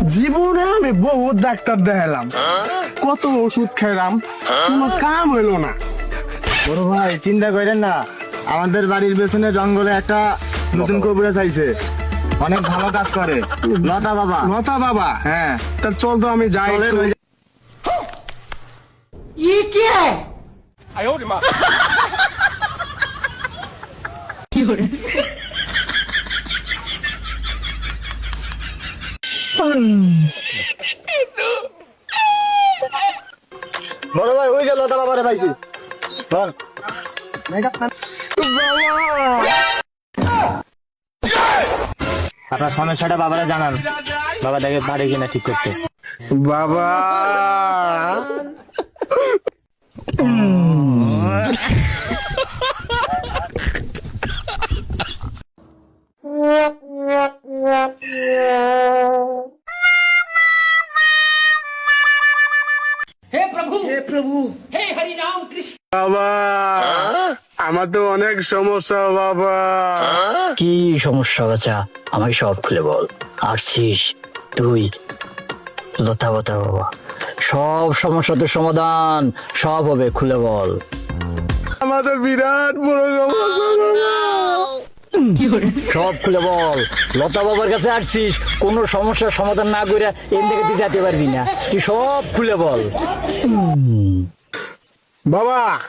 জীবনে আমি বহুত ডাক্তার দেখালাম, কত ওষুধ খাইলাম, কোনো কাম হইলো না। বড় ভাই চিন্তা করেন না, আমাদের বাড়ির পেছনে জঙ্গলে একটা নতুন কবিরাজ আইছে, অনেক ভালো কাজ করে। লতা বাবা। লতা বাবা? হ্যাঁ। তা চল তো আমি যাই। চলেন ওই যে- বড় ভাই ওই যে লতা বাবারে পাইছি। চল। আপনার সমস্যাটা বাবারে জানান, বাবা দেখে পারে কিনা ঠিক করতে। বাবা, हे प्रभु हे हरि राम कृष्ण। বাবা আমার তো অনেক সমস্যা বাবা। কি সমস্যা বাচ্চা, আমাকে সব খুলে বল। আসছিস তুই লতা বতা বাবা, সব সমস্যা তো সমাধান, সব হবে, খুলে বল। আমাদের বিরাট বড় সমস্যা বাবা। সব খুলে বল। লতা বাবার কাছে আসছিস, কোনো সমস্যার সমাধান না করে এর থেকে তুই যেতে পারবি না, তুই সব খুলে বল। বাবা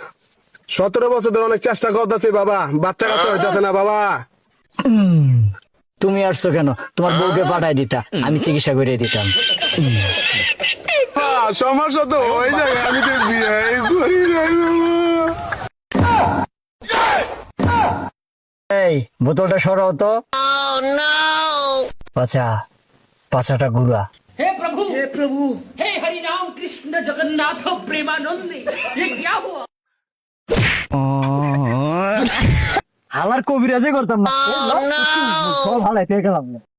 17 বছর ধরে অনেক চেষ্টা করতেছি বাবা, বাচ্চা কাচ্চা হইতেছে না বাবা। তুমি আসছো কেন? তোমার বউকে পাঠাই দিতা, আমি চিকিৎসা করে দিতাম। সমস্যা তো ওই জায়গায়, আমি তো বিয়ে করি নাই বাবা। এই বোতলটা সরাও তো। পাছা, পাছাটা ঘুরা। हे प्रभु हे हरि राम कृष्ण जगन्नाथ प्रेमानंद, ये क्या हुआ? হালার কবিরাজে করতাম না, সব হালাইতে গেলাম।